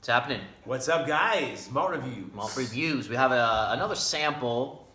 What's happening? What's up, guys? Malt reviews. Malt reviews. We have another sample.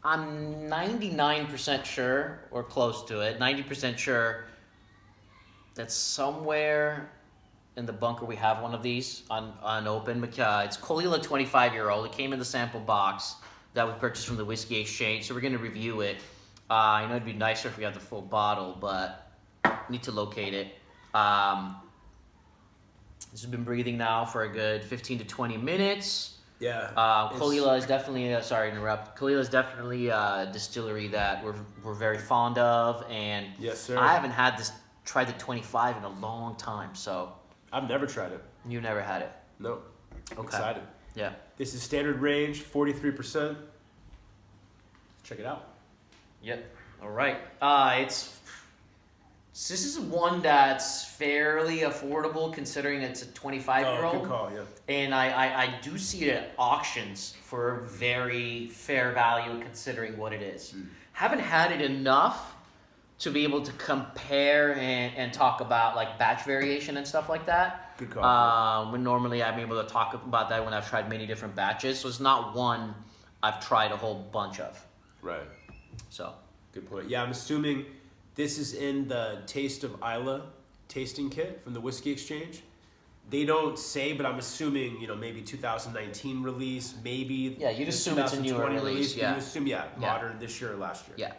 I'm 99% sure, or close to it, 90% sure that somewhere in the bunker we have one of these unopened. It's Caol Ila 25-year-old. It came in the sample box that we purchased from the Whiskey Exchange, so we're going to review it. I know it'd be nicer if we had the full bottle, but need to locate it. This has been breathing now for a good 15 to 20 minutes. Yeah. Caol Ila is definitely, sorry to interrupt, Caol Ila is definitely a distillery that we're very fond of, and yes, sir. I haven't tried the 25 in a long time, so. I've never tried it. You never had it? No. Okay. Excited. Yeah. This is standard range, 43%. Check it out. Yep. All right. This is one that's fairly affordable considering it's a 25-year-old. Oh, good call, yeah. And I do see it at auctions for very fair value considering what it is. Haven't had it enough to be able to compare and talk about like batch variation and stuff like that. Good call. When normally I'm able to talk about that when I've tried many different batches. So it's not one I've tried a whole bunch of. Right. So. Good point. Yeah, I'm assuming this is in the Taste of Islay tasting kit from the Whiskey Exchange. They don't say, but I'm assuming, maybe 2019 release, maybe. Yeah, you'd assume it's a newer release. Yeah. You assume, modern this year or last year. Yeah.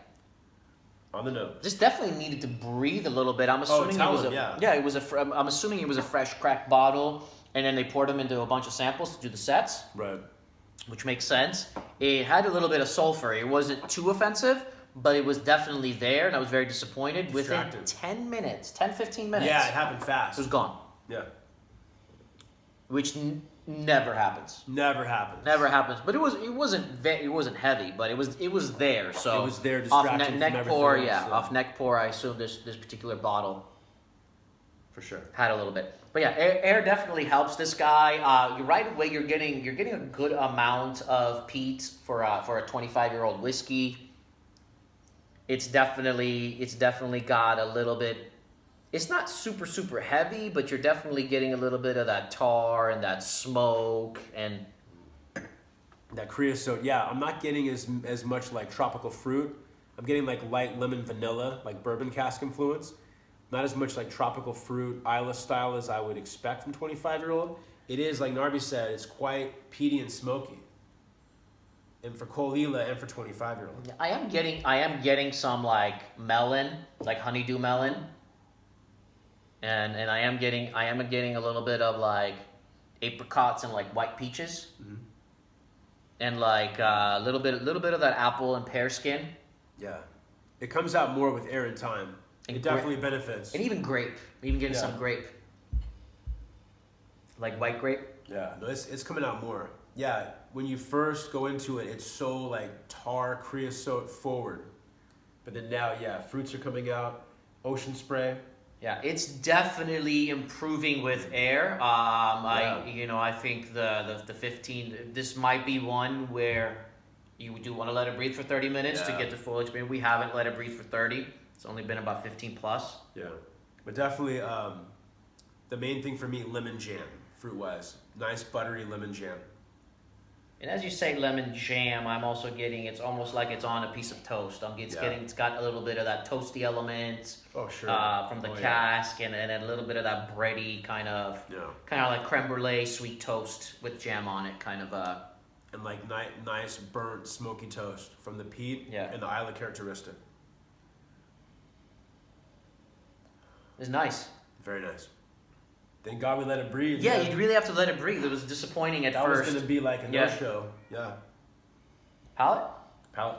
On the nose. This definitely needed to breathe a little bit. I'm assuming I'm assuming it was a fresh cracked bottle, and then they poured them into a bunch of samples to do the sets. Right. Which makes sense. It had a little bit of sulfur. It wasn't too offensive, but it was definitely there, and I was very disappointed. Within 10 minutes, 10, 15 minutes. Yeah, it happened fast. It was gone. Yeah. Which never happens. Never happens. Never happens. But it wasn't heavy, but it was there. So it was there distracting neck from pour, everything else, off neck pour. I assume this particular bottle for sure had a little bit. But yeah, air definitely helps this guy. Right away you're getting a good amount of peat for a 25-year-old whiskey. It's definitely got a little bit. It's not super, super heavy, but you're definitely getting a little bit of that tar and that smoke and that creosote. Yeah, I'm not getting as much like tropical fruit. I'm getting like light lemon vanilla, like bourbon cask influence. Not as much like tropical fruit, Islay style as I would expect from 25-year-old. It is, like Narby said, it's quite peaty and smoky. And for Caol Ila and for 25-year-old. I am getting some like melon, like honeydew melon. And I am getting a little bit of like apricots and like white peaches, and like a little bit of that apple and pear skin. Yeah, it comes out more with air and time. It definitely benefits. And even grape, even getting some grape, like white grape. Yeah, no, it's coming out more. Yeah, when you first go into it, it's so like tar creosote forward, but then now, fruits are coming out, ocean spray. Yeah, it's definitely improving with air. I think the 15. This might be one where you do want to let it breathe for 30 minutes to get the full experience. We haven't let it breathe for 30. It's only been about 15 plus. Yeah, but definitely the main thing for me, lemon jam, fruit wise, nice buttery lemon jam. And as you say, lemon jam, I'm also getting, it's almost like it's on a piece of toast. It's got a little bit of that toasty element. Oh, sure. From the cask, and a little bit of that bready kind of like creme brulee, sweet toast with jam on it, kind of and like nice burnt smoky toast from the peat and the Islay characteristic. It's nice. Very nice. Thank God we let it breathe. Yeah, you'd really have to let it breathe. It was disappointing at first. That was going to be like a no-show. Yeah. Palate? Palate.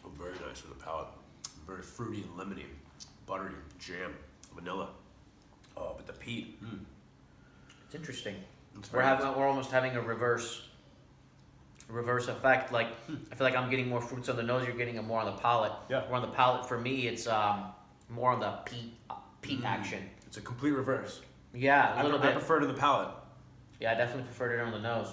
Oh, very nice with the palate. Very fruity and lemony, buttery, jam, vanilla. Oh, but the peat. It's interesting. We're almost having a reverse effect. Like I feel like I'm getting more fruits on the nose. You're getting it more on the palate. Yeah. More on the palate for me. It's more on the peat action. It's a complete reverse. Yeah, a little bit. I prefer to the palate. Yeah, I definitely preferred it on the nose.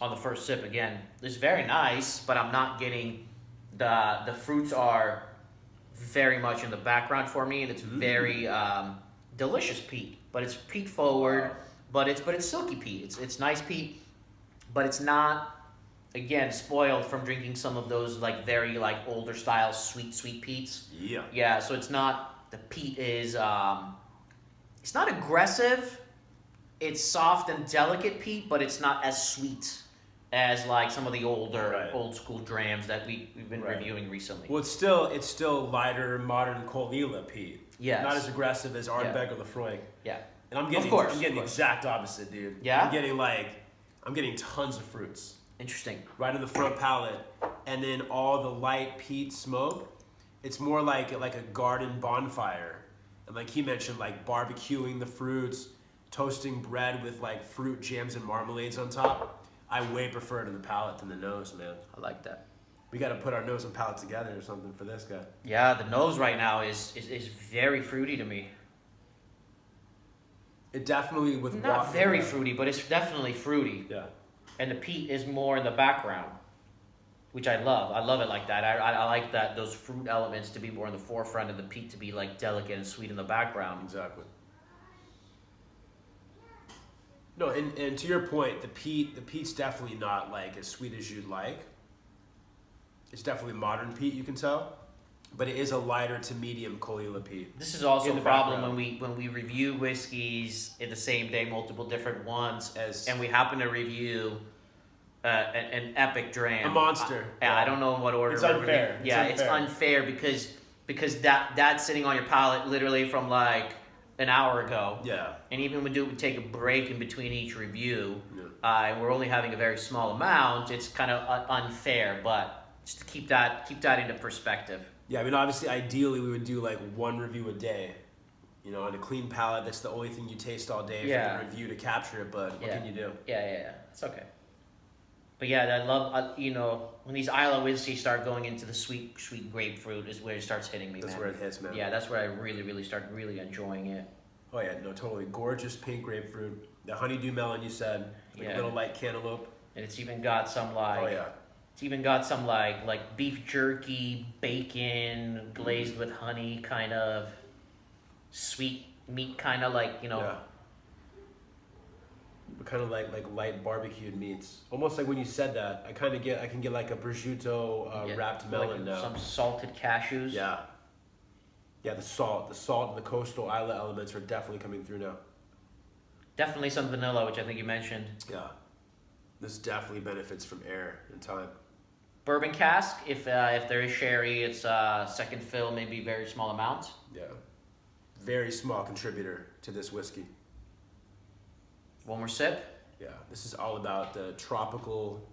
On the first sip again. It's very nice, but I'm not getting the fruits are very much in the background for me, and it's very delicious peat. But it's peat forward, but it's silky peat. It's nice peat, but it's not, again, spoiled from drinking some of those like very like older style sweet peats. Yeah. Yeah, so it's not, the peat is it's not aggressive. It's soft and delicate peat, but it's not as sweet as like some of the older old school drams that we've been reviewing recently. Well, it's still lighter, modern Caol Ila peat. Yes. Not as aggressive as Ardbeg or Lafroig. Yeah. And I'm getting the exact opposite, dude. Yeah? I'm getting tons of fruits. Interesting. Right in the front palate. And then all the light peat smoke. It's more like a garden bonfire. And like he mentioned, like barbecuing the fruits, toasting bread with like fruit jams and marmalades on top. I way prefer it in the palate than the nose, man. I like that. We got to put our nose and palate together or something for this guy. Yeah, the nose right now is very fruity to me. It definitely with not very fruity, but it's definitely fruity. Yeah. And the peat is more in the background, which I love. I love it like that. I like that, those fruit elements to be more in the forefront and the peat to be like delicate and sweet in the background. Exactly. No, and to your point, the peat's definitely not like as sweet as you'd like. It's definitely modern peat, you can tell, but it is a lighter to medium Caol Ila peat. This is also a problem when we review whiskeys in the same day, multiple different ones, and we happen to review an epic dram, a monster. I don't know in what order. It's unfair. It's unfair because that's sitting on your palate literally from like an hour ago. Yeah. And even when we take a break in between each review, and we're only having a very small amount, it's kind of unfair. But just to keep that into perspective. Yeah, I mean, obviously, ideally, we would do like one review a day. You know, on a clean palate, that's the only thing you taste all day for the review to capture it. But what can you do? Yeah. It's okay. But yeah, I love, when these Islay whiskeys start going into the sweet grapefruit is where it starts hitting me, That's man. where it hits, man. Yeah, that's where I really start really enjoying it. Oh, yeah, no, totally. Gorgeous pink grapefruit. The honeydew melon, you said. Like little light cantaloupe. And it's even got some like... Oh, yeah. It's even got some like beef jerky, bacon, glazed with honey, kind of sweet meat, kind of like, Yeah. But kind of like light barbecued meats. Almost like when you said that, I can get like a prosciutto wrapped melon now. Some salted cashews. Yeah. Yeah, the salt and the coastal Islay elements are definitely coming through now. Definitely some vanilla, which I think you mentioned. Yeah. This definitely benefits from air and time. Bourbon cask, if there is sherry, it's second fill, maybe very small amount. Yeah. Very small contributor to this whiskey. One more sip. Yeah, this is all about the tropical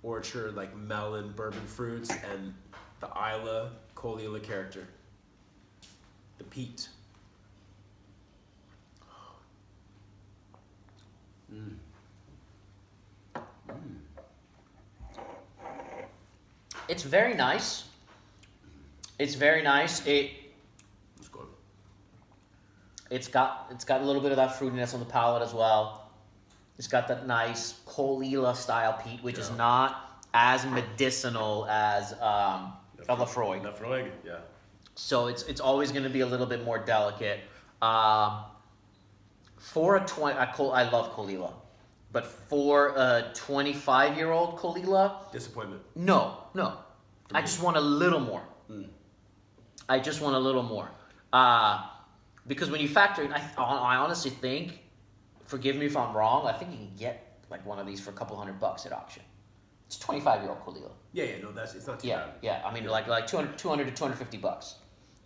orchard, like melon, bourbon fruits, and the Islay, Caol Ila character. The peat. It's very nice. It's very nice. Let's go. It's got a little bit of that fruitiness on the palate as well. It's got that nice Caol Ila style peat, which is not as medicinal as a Lafroig. Lafroig, yeah. So it's always going to be a little bit more delicate. For a 20, I love Caol Ila, but for a 25-year-old Caol Ila, Disappointment. no. I just want a little more. I just want a little more. Because when you factor in, I honestly think, forgive me if I'm wrong, I think you can get like one of these for a couple $100 at auction. It's 25-year-old Caol Ila. Yeah, no, it's not too bad. Yeah. I mean, like $200 to $250.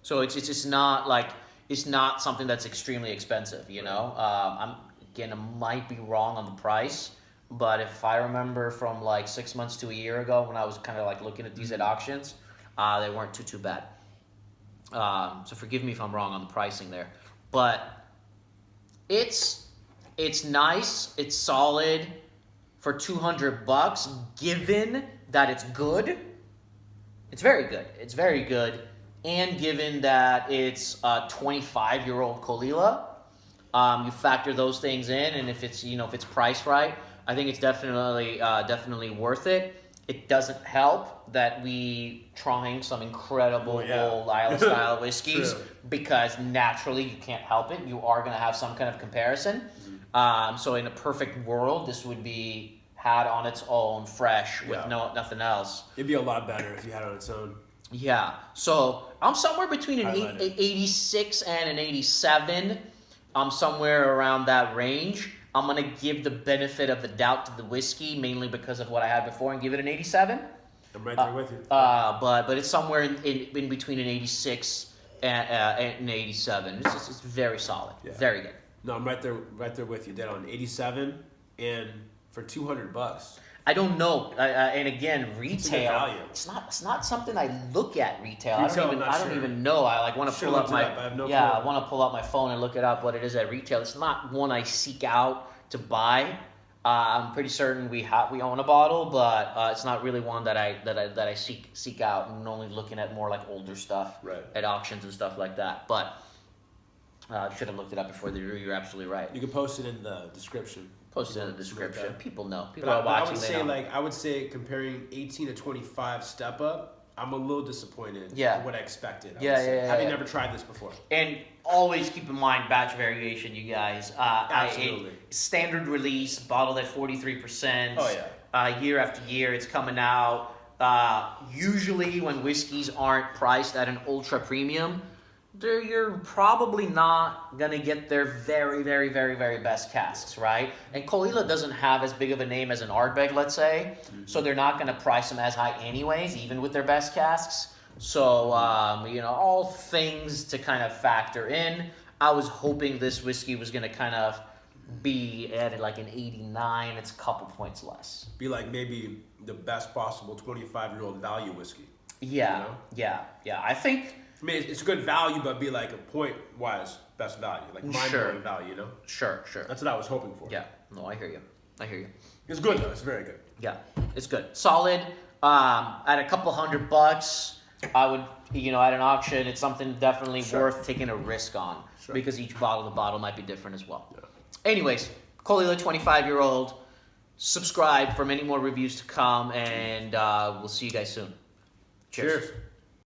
So it's just not like, it's not something that's extremely expensive, you know. I might be wrong on the price, but if I remember from like 6 months to a year ago when I was kind of like looking at these at auctions, they weren't too bad. So forgive me if I'm wrong on the pricing there, but it's nice, it's solid for $200. Given that it's good, it's very good, and given that it's a 25-year-old Caol Ila, You factor those things in, and if it's priced right, I think it's definitely worth it. It doesn't help that we trying some incredible old Islay style whiskeys because naturally you can't help it. You are going to have some kind of comparison. So in a perfect world, this would be had on its own, fresh with nothing else. It'd be a lot better if you had it on its own. Yeah. So I'm somewhere between an 86 and an 87. I'm somewhere around that range. I'm going to give the benefit of the doubt to the whiskey, mainly because of what I had before, and give it an 87. I'm right there with you. But it's somewhere in between an 86 and an 87. It's very solid. Yeah. Very good. No, I'm right there with you. Dead on 87, and for $200. I don't know. And again, retail. Value. It's not something I look at retail. I don't even know. I want to pull up my I want to pull up my phone and look it up what it is at retail. It's not one I seek out to buy. I'm pretty certain we own a bottle, but it's not really one that I seek out. I'm only looking at more like older stuff at auctions and stuff like that. But should have looked it up before the review. You're absolutely right. You can post it in the description. Post it in the description. People know. People are watching. I would say comparing 18 to 25 step up, I'm a little disappointed. Yeah. What I expected. Having never tried this before. And always keep in mind batch variation, you guys. Absolutely. Standard release, bottled at 43%. Oh yeah. Year after year, it's coming out. Usually, when whiskeys aren't priced at an ultra premium, you're probably not gonna get their very, very, very, very best casks, right? And Caol Ila doesn't have as big of a name as an Ardbeg, let's say, so they're not gonna price them as high anyways, even with their best casks. So all things to kind of factor in. I was hoping this whiskey was gonna kind of be at like an 89. It's a couple points less. Be like maybe the best possible 25-year-old value whiskey. Yeah, yeah. I think. I mean, it's good value, but be like a point-wise best value, like mind-blowing value, you know? Sure. That's what I was hoping for. Yeah. No, I hear you. It's good though. It's very good. Yeah, it's good. Solid. At a couple $100, I would, at an auction, it's something definitely worth taking a risk on because each bottle might be different as well. Yeah. Anyways, Caol Ila, 25-year-old. Subscribe for many more reviews to come, and we'll see you guys soon. Cheers.